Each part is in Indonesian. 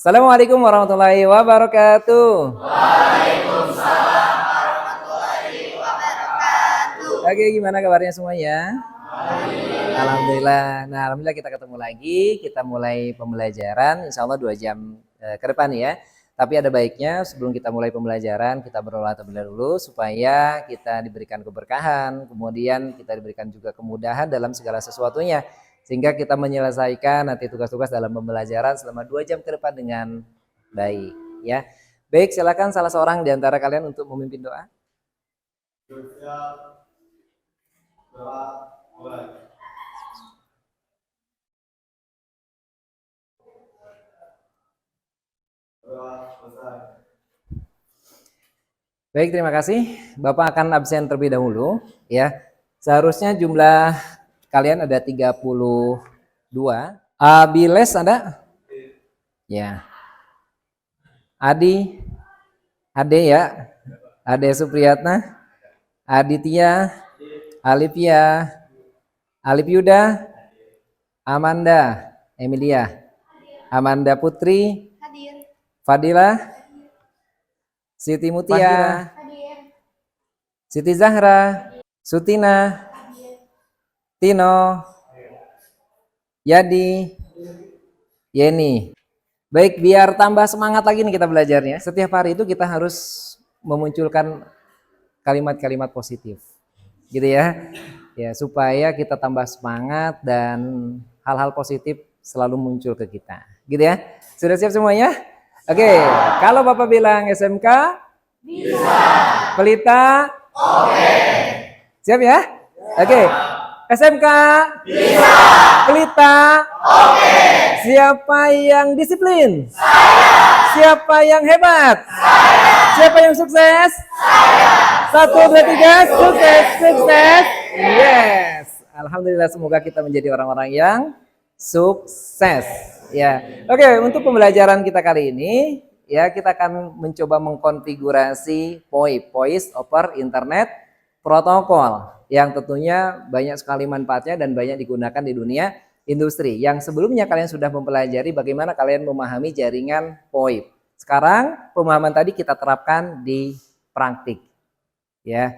Assalamualaikum warahmatullahi wabarakatuh. Oke, gimana kabarnya semuanya? Alhamdulillah. Nah, alhamdulillah kita ketemu lagi. Kita mulai pembelajaran, insya Allah 2 jam ke depan ya. Tapi ada baiknya sebelum kita mulai pembelajaran, kita berdoa terlebih dahulu supaya kita diberikan keberkahan, kemudian kita diberikan juga kemudahan dalam segala sesuatunya. Sehingga kita menyelesaikan nanti tugas-tugas dalam pembelajaran selama 2 jam ke depan dengan baik ya. Baik, silakan salah seorang di antara kalian untuk memimpin doa. Baik, terima kasih. Bapak akan absen terlebih dahulu ya. Seharusnya jumlah kalian ada 32. Abiles ada? Ya. Adi, Ade ya. Ade Supriyatna, Aditya, Alipia, Alip Yuda, Amanda, Emilia, Amanda Putri, Fadila, Siti Mutia, Siti Zahra, Sutina, Tino, Yadi, Yeni. Baik, biar tambah semangat lagi nih kita belajarnya. Setiap hari itu kita harus memunculkan kalimat-kalimat positif. Gitu ya. Ya, supaya kita tambah semangat dan hal-hal positif selalu muncul ke kita. Gitu ya. Sudah siap semuanya? Oke, kalau Bapak bilang SMK bisa. Pelita? Oke. Siap ya? Oke. SMK bisa. Pelita? Oke. Siapa yang disiplin? Saya. Siapa yang hebat? Saya. Siapa yang sukses? Saya. 1, 2, 3, sukses, sukses. Yes. Alhamdulillah, semoga kita menjadi orang-orang yang sukses. Ya. Oke, untuk pembelajaran kita kali ini ya, kita akan mencoba mengkonfigurasi VoIP, Voice over Internet Protocol, yang tentunya banyak sekali manfaatnya dan banyak digunakan di dunia industri. Yang sebelumnya kalian sudah mempelajari bagaimana kalian memahami jaringan VoIP. Sekarang pemahaman tadi kita terapkan di praktik. Ya.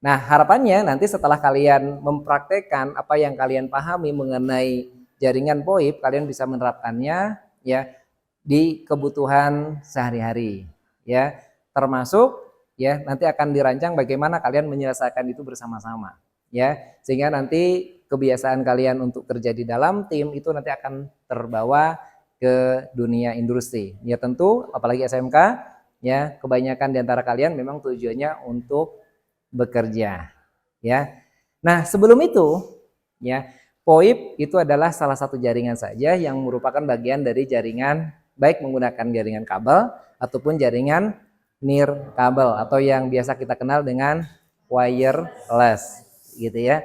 Nah, harapannya nanti setelah kalian mempraktekkan apa yang kalian pahami mengenai jaringan VoIP, kalian bisa menerapkannya ya di kebutuhan sehari-hari ya, termasuk ya nanti akan dirancang bagaimana kalian menyelesaikan itu bersama-sama ya, sehingga nanti kebiasaan kalian untuk kerja di dalam tim itu nanti akan terbawa ke dunia industri. Ya tentu apalagi SMK ya, kebanyakan di antara kalian memang tujuannya untuk bekerja ya. Nah, sebelum itu ya, VoIP itu adalah salah satu jaringan saja yang merupakan bagian dari jaringan, baik menggunakan jaringan kabel ataupun jaringan nirkabel atau yang biasa kita kenal dengan wireless gitu ya.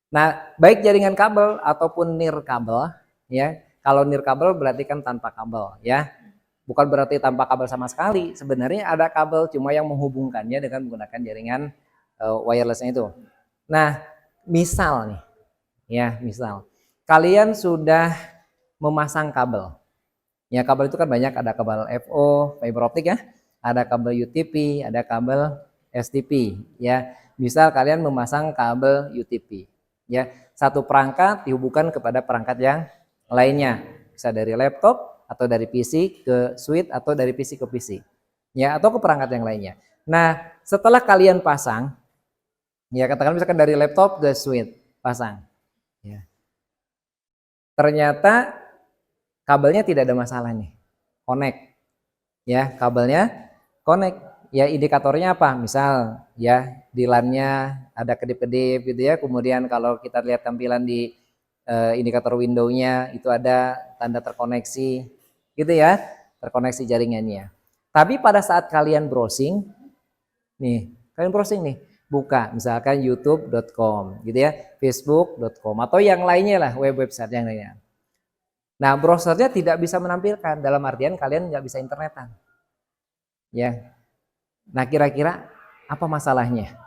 Nah, baik jaringan kabel ataupun nirkabel ya. Kalau nirkabel berarti kan tanpa kabel ya. Bukan berarti tanpa kabel sama sekali. Sebenarnya ada kabel, cuma yang menghubungkannya dengan menggunakan jaringan wirelessnya itu. Nah, misal nih ya, misal kalian sudah memasang kabel. Ya, kabel itu kan banyak, ada kabel FO, fiber optik ya, ada kabel UTP, ada kabel STP ya. Misal kalian memasang kabel UTP ya, satu perangkat dihubungkan kepada perangkat yang lainnya, bisa dari laptop atau dari PC ke switch atau dari PC ke PC ya, atau ke perangkat yang lainnya. Nah, setelah kalian pasang ya, katakan misalkan dari laptop ke switch pasang ya, ternyata kabelnya tidak ada masalah nih, connect ya, kabelnya connect ya. Indikatornya apa? Misal ya di LAN-nya ada kedip-kedip gitu ya, kemudian kalau kita lihat tampilan di indikator window-nya itu ada tanda terkoneksi gitu ya, terkoneksi jaringannya. Tapi pada saat kalian browsing nih, buka misalkan youtube.com gitu ya, facebook.com atau yang lainnya lah, website yang lainnya. Nah, browsernya tidak bisa menampilkan, dalam artian kalian nggak bisa internetan ya. Nah, kira-kira apa masalahnya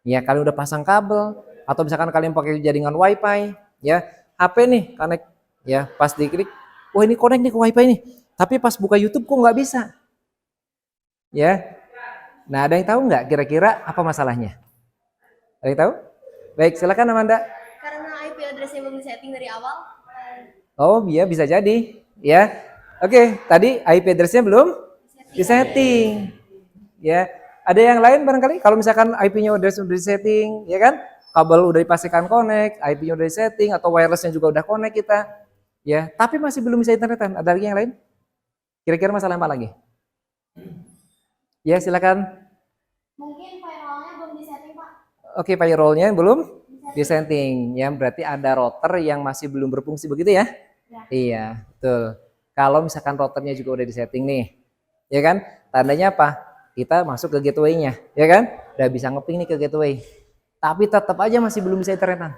ya? Kalian udah pasang kabel atau misalkan kalian pakai jaringan wifi ya, HP nih connect ya, pas diklik wah ini connect nih ke wifi nih, tapi pas buka YouTube kok nggak bisa. Ya, nah ada yang tahu nggak kira-kira apa masalahnya? Ada yang tahu? Baik, silakan Amanda. Karena IP address-nya belum disetting dari awal. Oh iya bisa jadi, ya. Oke, tadi IP address-nya belum disetting. Ya, ada yang lain barangkali kalau misalkan IP-nya udah disetting, ya kan? Kabel udah dipastikan connect, IP-nya udah disetting atau wireless-nya juga udah connect kita. Ya, tapi masih belum bisa internetan. Ada lagi yang lain? Kira-kira masalah apa lagi? Ya, silakan. Mungkin firewall-nya belum disetting, Pak. Oke, firewall-nya belum disetting. Ya, berarti ada router yang masih belum berfungsi begitu ya? Ya. Iya, betul. Kalau misalkan routernya juga udah disetting nih, ya kan? Tandanya apa? Kita masuk ke gateway-nya, ya kan? Udah bisa ngeping nih ke gateway. Tapi tetap aja masih belum bisa internetan.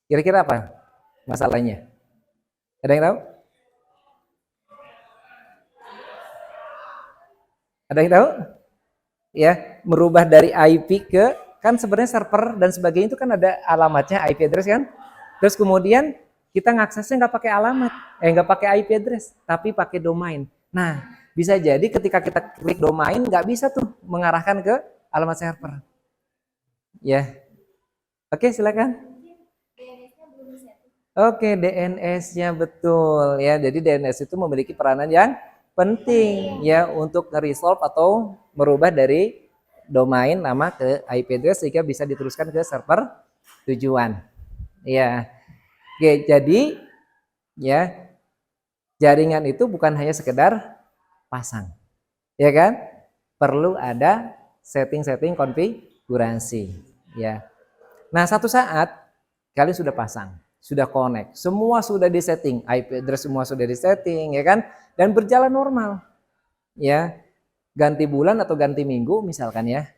Kira-kira apa masalahnya? Ada yang tahu? Ada yang tahu? Ya, merubah dari IP ke, kan sebenarnya server dan sebagainya itu kan ada alamatnya IP address kan? Terus kemudian kita ngaksesnya nggak pakai alamat, nggak pakai IP address, tapi pakai domain. Nah, bisa jadi ketika kita klik domain nggak bisa tuh mengarahkan ke alamat server. Ya, oke silakan. DNS-nya belum disetting. Oke, DNS-nya betul ya. Jadi DNS itu memiliki peranan yang penting ya untuk nge-resolve atau merubah dari domain nama ke IP address sehingga bisa diteruskan ke server tujuan. Ya. Oke, jadi ya jaringan itu bukan hanya sekedar pasang. Ya kan? Perlu ada setting-setting konfigurasi, ya. Nah, satu saat kalian sudah pasang, sudah connect, semua sudah disetting, IP address semua sudah disetting, ya kan? Dan berjalan normal. Ya, ganti bulan atau ganti minggu misalkan ya.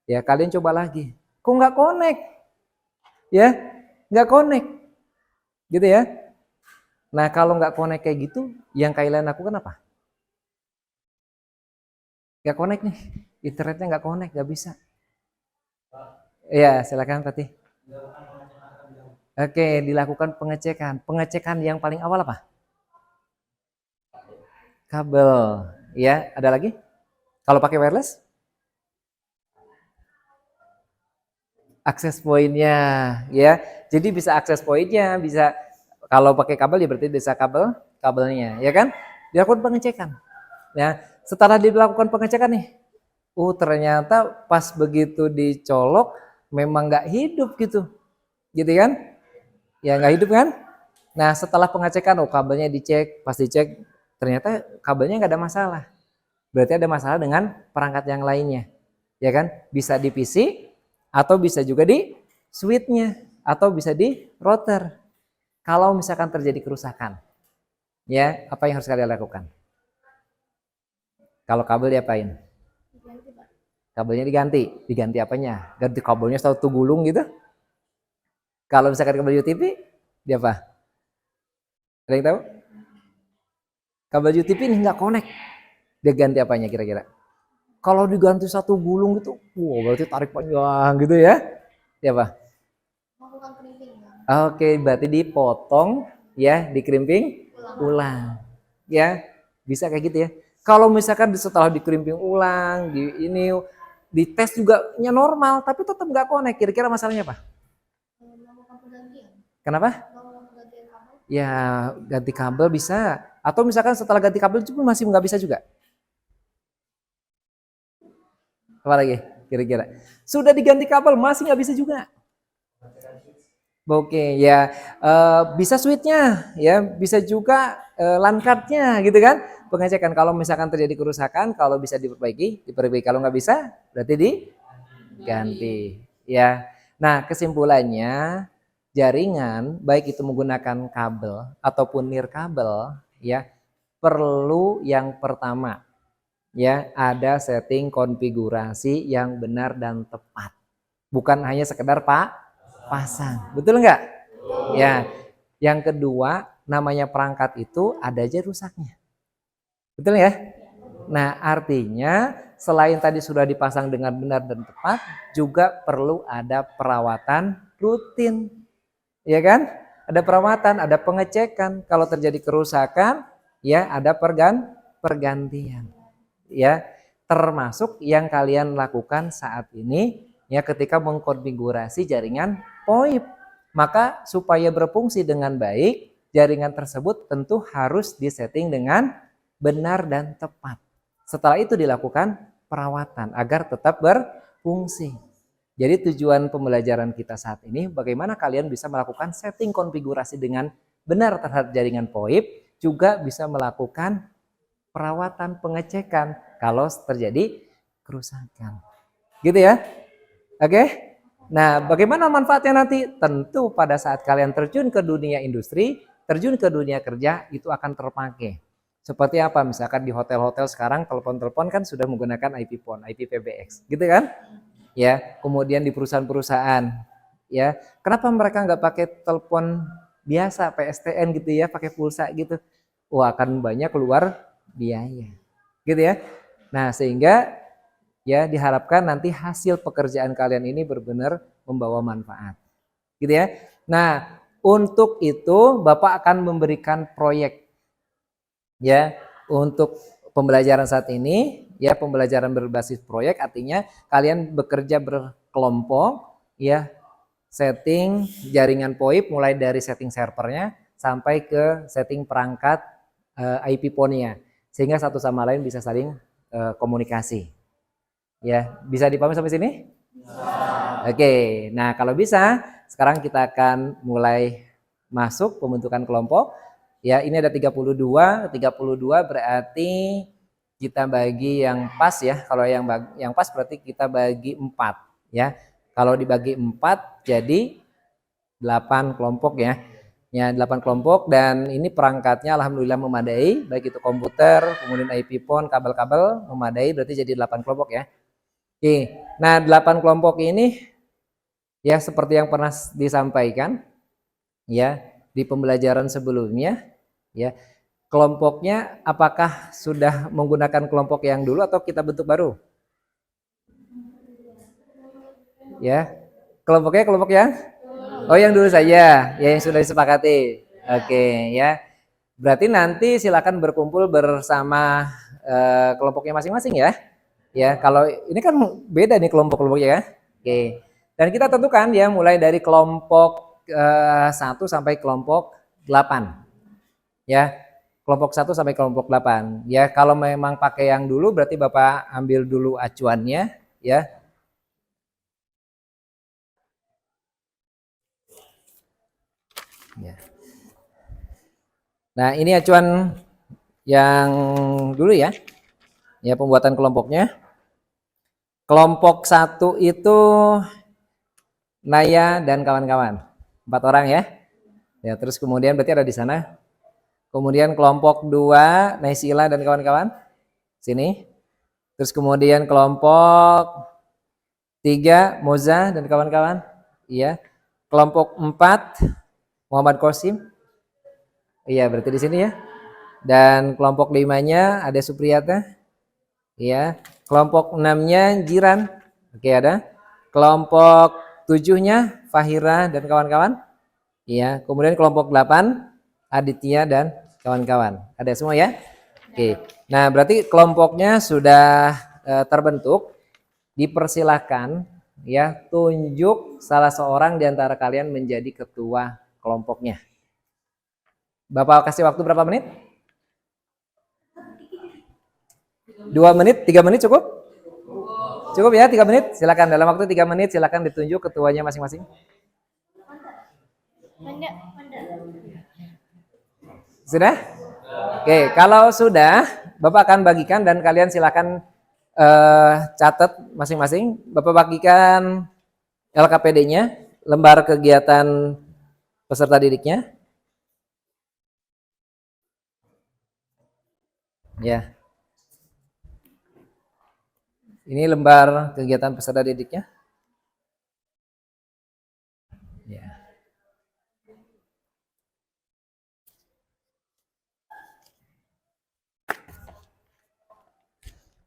Ya, kalian coba lagi. Kok nggak connect? Ya, nggak connect. Gitu ya. Nah, kalau nggak connect kayak gitu, yang kalian lakukan apa? Nggak connect nih. Internetnya nggak connect, nggak bisa. Iya, silakan Fatih. Oke, dilakukan pengecekan. Pengecekan yang paling awal apa? Kabel. Ya, ada lagi? Kalau pakai wireless? Akses poinnya, ya. Jadi bisa akses poinnya, bisa kalau pakai kabel ya berarti bisa kabelnya, ya kan? Dilakukan pengecekan. Ya, setelah dilakukan pengecekan nih, ternyata pas begitu dicolok memang nggak hidup gitu kan? Ya nggak hidup kan? Nah setelah pengecekan, kabelnya dicek, pas dicek ternyata kabelnya nggak ada masalah. Berarti ada masalah dengan perangkat yang lainnya, ya kan? Bisa di PC atau bisa juga di switch-nya atau bisa di router. Kalau misalkan terjadi kerusakan, ya apa yang harus kalian lakukan? Kalau kabel diapain? Diganti, Pak. Kabelnya diganti apanya? Ganti kabelnya satu gulung gitu? Kalau misalkan kabel UTP, dia apa? Ada yang tahu? Kabel UTP ini nggak connect, dia ganti apanya kira-kira? Kalau diganti satu gulung gitu, wow berarti tarik panjang gitu ya? Dia apa? Melakukan crimping, Pak. Oke, berarti dipotong ya, dikerimping ulang. Ya, bisa kayak gitu ya. Kalau misalkan setelah dikerimping ulang, dites juga normal, tapi tetap nggak connect. Kira-kira masalahnya apa? Melakukan pergantian. Kenapa? Melakukan pergantian kabel. Ya ganti kabel bisa. Atau misalkan setelah ganti kabel itu pun masih nggak bisa juga. Apa lagi kira-kira? Sudah diganti kabel masih nggak bisa juga. Oke ya, bisa switch-nya ya, bisa juga LAN card-nya gitu kan. Pengecekan kalau misalkan terjadi kerusakan, kalau bisa diperbaiki. Kalau nggak bisa berarti diganti ya. Nah kesimpulannya, jaringan baik itu menggunakan kabel ataupun nirkabel ya, perlu yang pertama ya ada setting konfigurasi yang benar dan tepat. Bukan hanya sekedar pasang. Betul nggak? Ya. Yang kedua, namanya perangkat itu ada aja rusaknya. Betul ya? Nah, artinya selain tadi sudah dipasang dengan benar dan tepat, juga perlu ada perawatan rutin. Ya kan? ada perawatan, ada pengecekan. Kalau terjadi kerusakan, ya ada pergantian. Ya, termasuk yang kalian lakukan saat ini ya ketika mengkonfigurasi jaringan VoIP. Maka supaya berfungsi dengan baik, jaringan tersebut tentu harus disetting dengan benar dan tepat. Setelah itu dilakukan perawatan agar tetap berfungsi. Jadi tujuan pembelajaran kita saat ini bagaimana kalian bisa melakukan setting konfigurasi dengan benar terhadap jaringan VoIP, juga bisa melakukan perawatan pengecekan kalau terjadi kerusakan. Gitu ya. Oke? Nah, bagaimana manfaatnya nanti? Tentu pada saat kalian terjun ke dunia industri, terjun ke dunia kerja itu akan terpakai. Seperti apa? Misalkan di hotel-hotel sekarang telepon-telepon kan sudah menggunakan IP phone, IP PBX, gitu kan? Ya, kemudian di perusahaan-perusahaan, ya, kenapa mereka nggak pakai telepon biasa PSTN gitu ya, pakai pulsa gitu? Wah, akan banyak keluar biaya, gitu ya. Nah, sehingga ya diharapkan nanti hasil pekerjaan kalian ini benar-benar membawa manfaat, gitu ya. Nah, untuk itu Bapak akan memberikan proyek, ya, untuk pembelajaran saat ini. Ya, pembelajaran berbasis proyek artinya kalian bekerja berkelompok, ya, setting jaringan VoIP mulai dari setting servernya sampai ke setting perangkat IP phone-nya, sehingga satu sama lain bisa saling komunikasi. Ya, bisa dipahami sampai sini? Oke, nah kalau bisa sekarang kita akan mulai masuk pembentukan kelompok. Ya, ini ada 32 berarti kita bagi yang pas ya. Kalau yang pas berarti kita bagi 4 ya. Kalau dibagi 4 jadi 8 kelompok ya. Ya, 8 kelompok dan ini perangkatnya alhamdulillah memadai, baik itu komputer, kemudian IP phone, kabel-kabel memadai, berarti jadi 8 kelompok ya. Oke. Nah, 8 kelompok ini ya seperti yang pernah disampaikan ya di pembelajaran sebelumnya ya. Kelompoknya apakah sudah menggunakan kelompok yang dulu atau kita bentuk baru? Ya. Kelompoknya kelompok yang? Oh, yang dulu saja, ya yang sudah disepakati. Oke, ya. Berarti nanti silakan berkumpul bersama kelompoknya masing-masing ya. Ya, kalau ini kan beda nih kelompok-kelompoknya ya. Oke. Dan kita tentukan ya mulai dari kelompok 1 sampai kelompok 8. Ya. Kelompok 1 sampai kelompok 8. Ya, kalau memang pakai yang dulu berarti Bapak ambil dulu acuannya ya. Ya. Nah, ini acuan yang dulu ya. Ya, pembuatan kelompoknya. Kelompok 1 itu Naya dan kawan-kawan. 4 orang ya. Ya, terus kemudian berarti ada di sana. Kemudian kelompok 2 Naisila dan kawan-kawan. Sini. Terus kemudian kelompok 3 Moza dan kawan-kawan. Iya. Kelompok 4 Muhammad Qasim. Iya, berarti di sini ya. Dan kelompok 5-nya ada Supriyata. Iya. Kelompok 6-nya Jiran. Oke, ada. Kelompok 7-nya Fahira dan kawan-kawan. Iya. Kemudian kelompok 8 Aditya dan kawan-kawan. Ada semua ya? Oke. Nah, berarti kelompoknya sudah terbentuk. Dipersilahkan ya tunjuk salah seorang di antara kalian menjadi ketua kelompoknya. Bapak kasih waktu berapa menit? 2 menit, 3 menit cukup? Cukup ya 3 menit? Silakan dalam waktu 3 menit silakan ditunjuk ketuanya masing-masing. Sudah? Oke, kalau sudah, Bapak akan bagikan dan kalian silakan catat masing-masing. Bapak bagikan LKPD-nya, lembar kegiatan peserta didiknya. Ya. Ini lembar kegiatan peserta didiknya. Ya.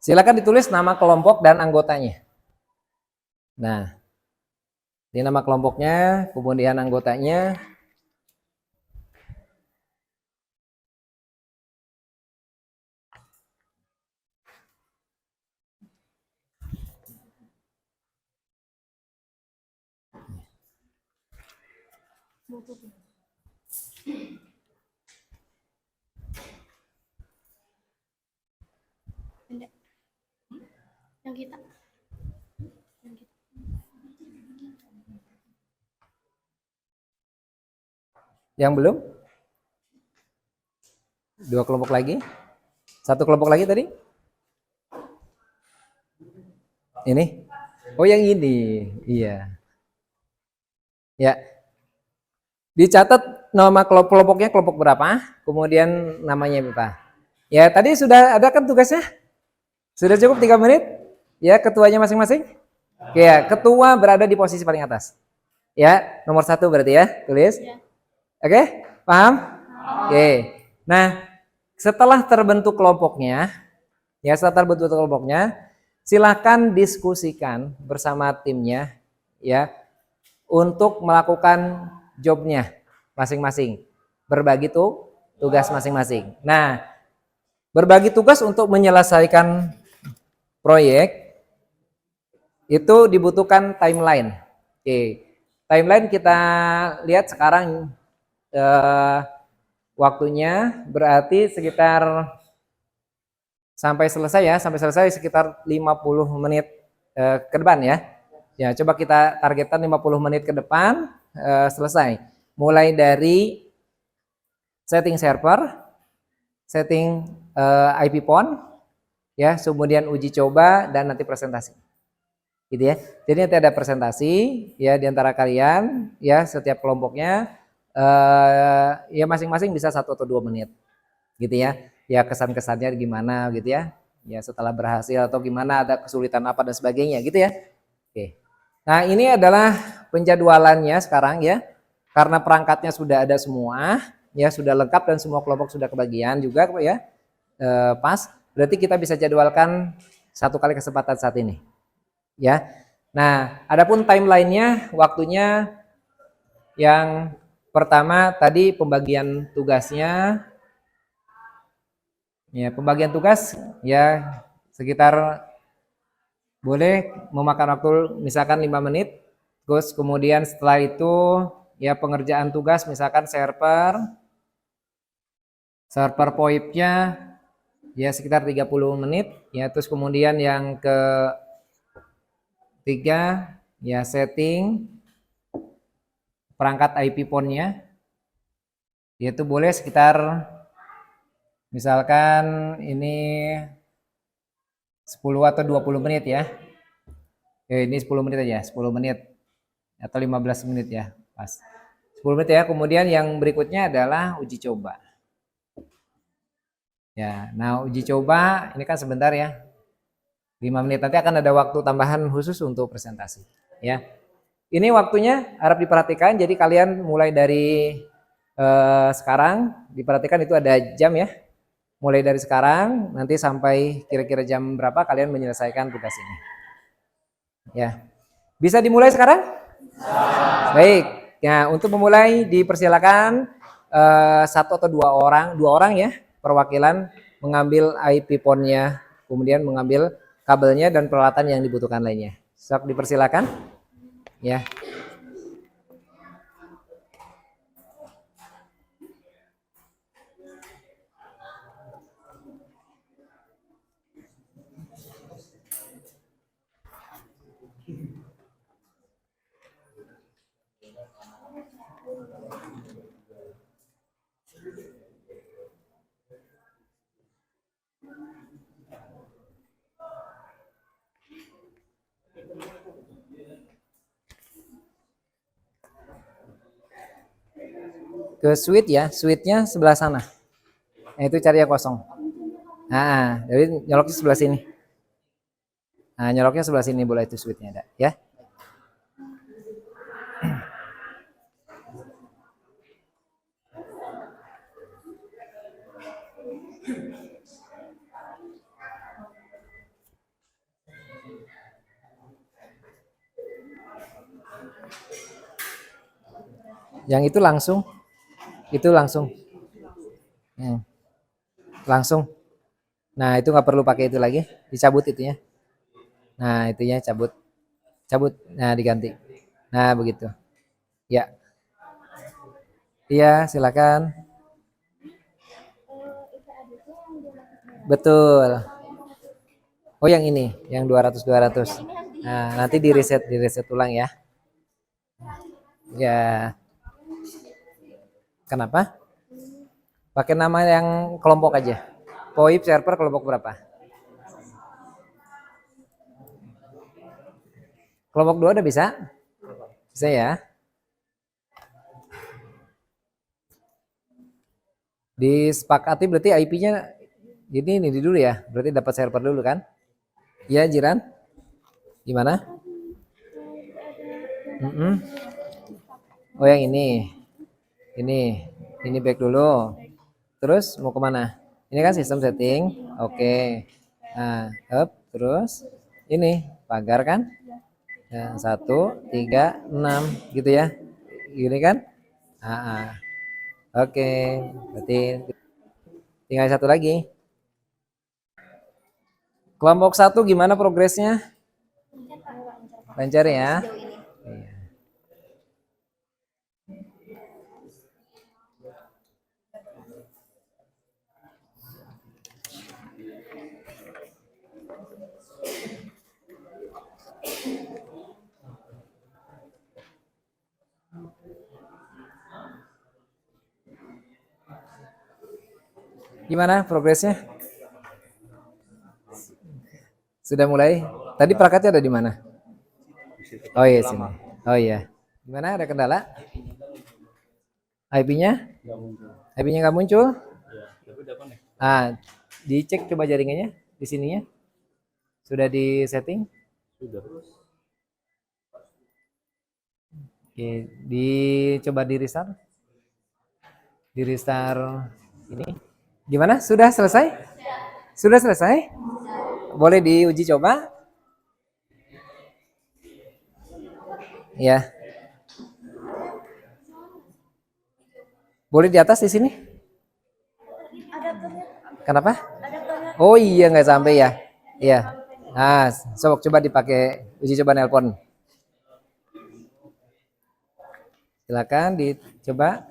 Silakan ditulis nama kelompok dan anggotanya. Nah, ini nama kelompoknya, kemudian anggotanya. Bluetooth. Pendek. Yang kita. Yang kita. Yang belum? Dua kelompok lagi? Satu kelompok lagi tadi? Ini? Oh yang ini, iya. Ya, dicatat nama kelompoknya kelompok berapa, kemudian namanya apa. Ya tadi sudah ada kan tugasnya? Sudah cukup 3 menit? Ya ketuanya masing-masing? Ya, ketua berada di posisi paling atas. Ya, nomor 1 berarti ya, tulis. Ya. Oke, paham? Oke. Nah, setelah terbentuk kelompoknya, ya setelah terbentuk kelompoknya, silakan diskusikan bersama timnya, ya, untuk melakukan jobnya masing-masing, berbagi tugas masing-masing. Nah, berbagi tugas untuk menyelesaikan proyek itu dibutuhkan timeline. Oke, timeline kita lihat sekarang waktunya berarti sekitar sampai selesai sekitar 50 menit ke depan ya. Ya, coba kita targetkan 50 menit ke depan selesai. Mulai dari setting server, setting IP PON, ya, kemudian uji coba dan nanti presentasi. Gitu ya. Jadi nanti ada presentasi ya di antara kalian ya setiap kelompoknya ya masing-masing bisa 1 atau 2 menit. Gitu ya. Ya kesan-kesannya gimana gitu ya. Ya setelah berhasil atau gimana, ada kesulitan apa dan sebagainya gitu ya. Oke. Nah, ini adalah penjadwalannya sekarang ya. Karena perangkatnya sudah ada semua, ya sudah lengkap dan semua kelompok sudah kebagian juga ya. Pas. Berarti kita bisa jadwalkan 1 kali kesempatan saat ini. Ya. Nah, adapun timelinenya, waktunya yang pertama tadi pembagian tugasnya. Ya, pembagian tugas ya sekitar boleh memakan waktu misalkan 5 menit. Terus kemudian setelah itu ya pengerjaan tugas misalkan server VoIP-nya ya sekitar 30 menit ya. Terus kemudian yang ketiga ya setting perangkat IP PON-nya yaitu boleh sekitar misalkan ini 10 atau 20 menit ya. Ini 10 menit aja, 10 menit atau 15 menit ya, pas. 10 menit ya. Kemudian yang berikutnya adalah uji coba. Ya, nah uji coba ini kan sebentar ya. 5 menit, nanti akan ada waktu tambahan khusus untuk presentasi, ya. Ini waktunya harap diperhatikan, jadi kalian mulai dari sekarang diperhatikan itu ada jam ya. Mulai dari sekarang nanti sampai kira-kira jam berapa kalian menyelesaikan tugas ini. Ya. Bisa dimulai sekarang? Baik. Ya, untuk memulai dipersilakan 1 atau 2 orang ya, perwakilan mengambil IP PON-nya, kemudian mengambil kabelnya dan peralatan yang dibutuhkan lainnya. Sok dipersilakan. Ya. Ke suite ya, suite-nya sebelah sana. Nah, itu cari yang kosong. Nah, jadi nyoloknya sebelah sini. Nah, nyoloknya sebelah sini boleh, itu suite-nya ada, ya. Yang itu langsung, langsung. Nah, itu nggak perlu pakai itu lagi, dicabut itunya. Nah, itunya cabut. Nah, diganti. Nah, begitu. Ya. Iya, silakan. Betul. Oh, yang ini, yang 200. Nah, nanti di reset ulang ya. Ya, kenapa? Pakai nama yang kelompok aja. POIP server kelompok berapa? Kelompok 2 udah bisa? Bisa ya. Disepakati berarti IP-nya ini dulu ya. Berarti dapat server dulu kan? Iya, Jiran? Gimana? Oh, yang ini. Ini back dulu. Terus mau kemana? Ini kan sistem setting. Oke. Nah, up. Terus ini pagar kan? Ya, 1, 3, 6 gitu ya. Gini kan? Oke. Berarti tinggal satu lagi. Kelompok 1 gimana progresnya? Lancar ya? Iya. Gimana progresnya? Sudah mulai? Tadi perangkatnya ada di mana? Oh iya sini. Oh iya. Gimana? Ada kendala? IP-nya? IP-nya nggak muncul? Ah, dicek coba jaringannya di sininya. Sudah di setting? Sudah. Oke, dicoba di restart. Di restart ini. Gimana? Sudah selesai? Sudah selesai? Boleh diuji coba? Ya. Boleh di atas di sini? Kenapa? Oh iya nggak sampai ya. Iya. Nah, coba dipakai uji coba nelpon. Silakan dicoba.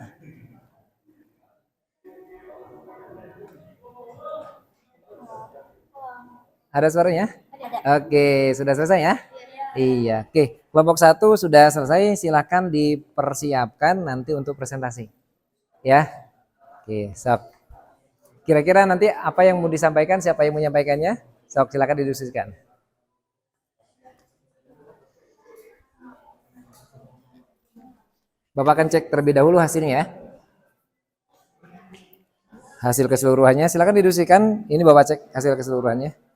Ada suaranya? Oke, sudah selesai ya? Iya. Oke, kelompok 1 sudah selesai. Silakan dipersiapkan nanti untuk presentasi. Ya. Oke, sok. Kira-kira nanti apa yang mau disampaikan, siapa yang menyampaikannya? Sok, silakan didiskusikan. Bapak akan cek terlebih dahulu hasilnya ya. Hasil keseluruhannya silakan didiskusikan. Ini Bapak cek hasil keseluruhannya.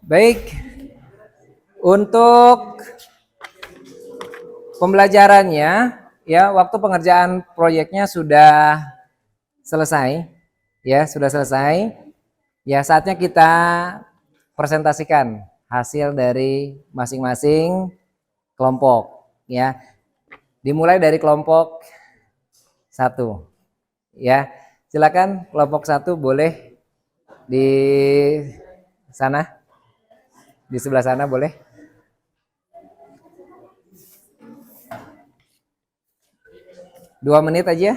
Baik, untuk pembelajarannya ya waktu pengerjaan proyeknya sudah selesai ya sudah selesai ya saatnya kita presentasikan hasil dari masing-masing kelompok ya dimulai dari kelompok 1 ya silakan kelompok 1 boleh di sana di sebelah sana boleh. Dua menit aja.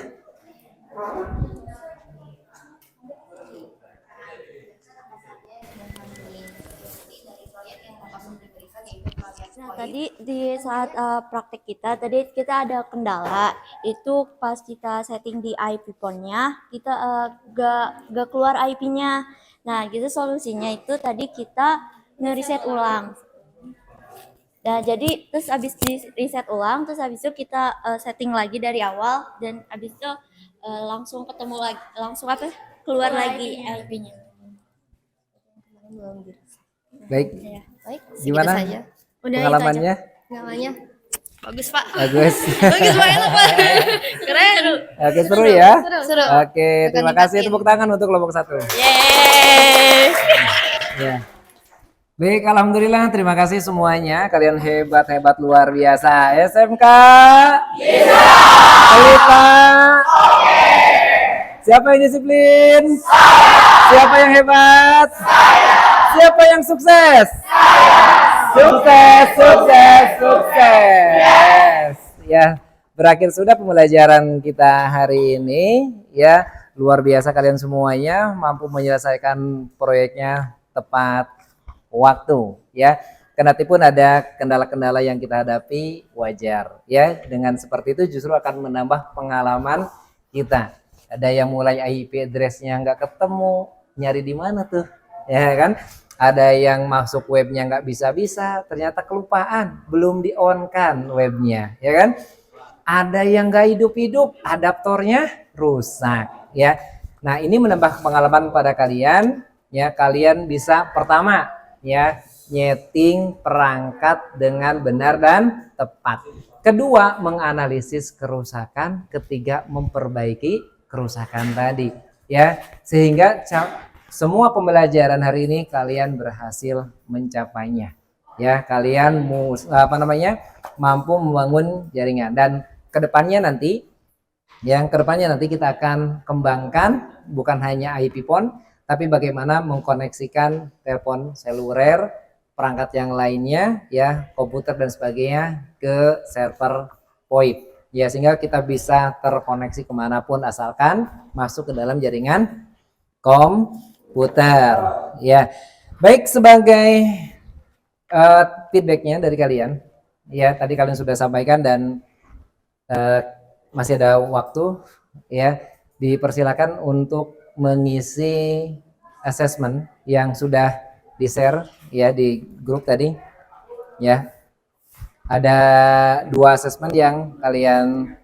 Nah, tadi di saat praktek kita, tadi kita ada kendala. Itu pas kita setting di IP phone-nya, kita gak keluar IP-nya. Nah, gitu solusinya itu tadi kita nge-reset ulang. Nah, jadi terus habis di reset ulang, terus habis itu kita setting lagi dari awal dan habis itu langsung ketemu lagi, langsung keluar lagi IP-nya. Baik, Ya, baik. Segitu gimana saja. Udah pengalamannya? itu aja. Pengalamannya bagus, Pak. Bagus. Bagus banget, Pak. Keren. Oke, seru ya. Seru. Oke, terima kasih. Tepuk tangan untuk kelompok 1. Yeay. Ya. Baik, alhamdulillah, terima kasih semuanya. Kalian hebat-hebat luar biasa. SMK bisa. Pelita. Oke. Siapa yang disiplin? Saya. Siapa yang hebat? Saya. Siapa yang sukses? Saya. Sukses, sukses, sukses. Ya, berakhir sudah pembelajaran kita hari ini. Ya, luar biasa kalian semuanya mampu menyelesaikan proyeknya tepat waktu, ya. Kendatipun ada kendala-kendala yang kita hadapi, wajar, ya. Dengan seperti itu justru akan menambah pengalaman kita. Ada yang mulai IP address-nya nggak ketemu, nyari di mana tuh, ya kan? Ada yang masuk webnya nggak bisa-bisa, ternyata kelupaan, belum di-on-kan webnya, ya kan? Ada yang nggak hidup-hidup, adaptornya rusak, ya. Nah, ini menambah pengalaman pada kalian, ya. Kalian bisa pertama, ya, nyeting perangkat dengan benar dan tepat. Kedua, menganalisis kerusakan. Ketiga, memperbaiki kerusakan tadi, ya. Sehingga semua pembelajaran hari ini kalian berhasil mencapainya, ya. Kalian mampu membangun jaringan, dan kedepannya nanti kita akan kembangkan bukan hanya IP PON, tapi bagaimana mengkoneksikan telepon seluler, perangkat yang lainnya, ya, komputer dan sebagainya ke server VoIP, ya, sehingga kita bisa terkoneksi kemanapun asalkan masuk ke dalam jaringan komputer, ya. Baik, sebagai feedbacknya dari kalian, ya, tadi kalian sudah sampaikan dan masih ada waktu, ya, dipersilakan untuk mengisi assessment yang sudah di-share, ya, di grup tadi, ya. Ada 2 assessment yang kalian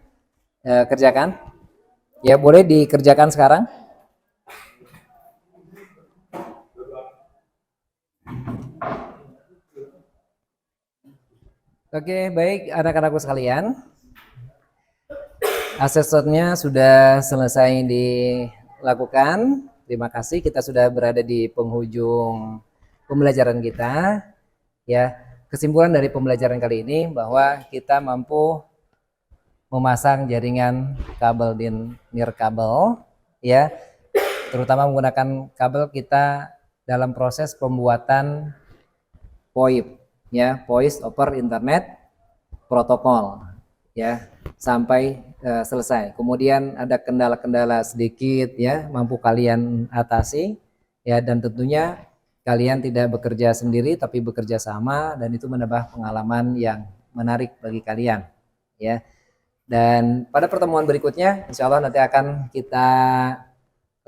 kerjakan, ya, boleh dikerjakan sekarang. Oke, baik anak-anakku sekalian. Assessmentnya sudah selesai dilakukan. Terima kasih, kita sudah berada di penghujung pembelajaran kita. Ya, kesimpulan dari pembelajaran kali ini bahwa kita mampu memasang jaringan kabel dan nirkabel, ya, terutama menggunakan kabel kita dalam proses pembuatan VoIP, ya, Voice over Internet Protocol, ya, sampai selesai. Kemudian ada kendala-kendala sedikit, ya, mampu kalian atasi, ya, dan tentunya kalian tidak bekerja sendiri tapi bekerja sama, dan itu menambah pengalaman yang menarik bagi kalian, ya. Dan pada pertemuan berikutnya insya Allah nanti akan kita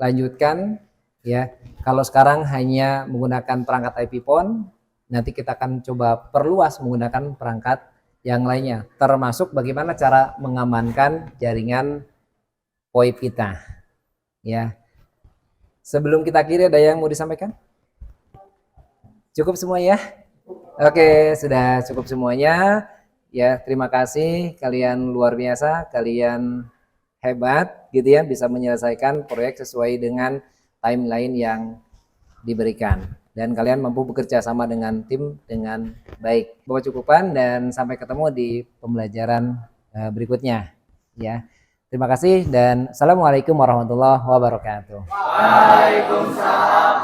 lanjutkan, ya. Kalau sekarang hanya menggunakan perangkat IP PON, nanti kita akan coba perluas menggunakan perangkat yang lainnya, termasuk bagaimana cara mengamankan jaringan VoIP kita, ya. Sebelum kita akhiri, ada yang mau disampaikan? Cukup semua, ya? Oke, sudah cukup semuanya, ya. Terima kasih, kalian luar biasa, kalian hebat, gitu ya, bisa menyelesaikan proyek sesuai dengan timeline yang diberikan. Dan kalian mampu bekerja sama dengan tim dengan baik. Bawa cukupan dan sampai ketemu di pembelajaran berikutnya, ya. Terima kasih dan assalamualaikum warahmatullahi wabarakatuh. Waalaikumsalam.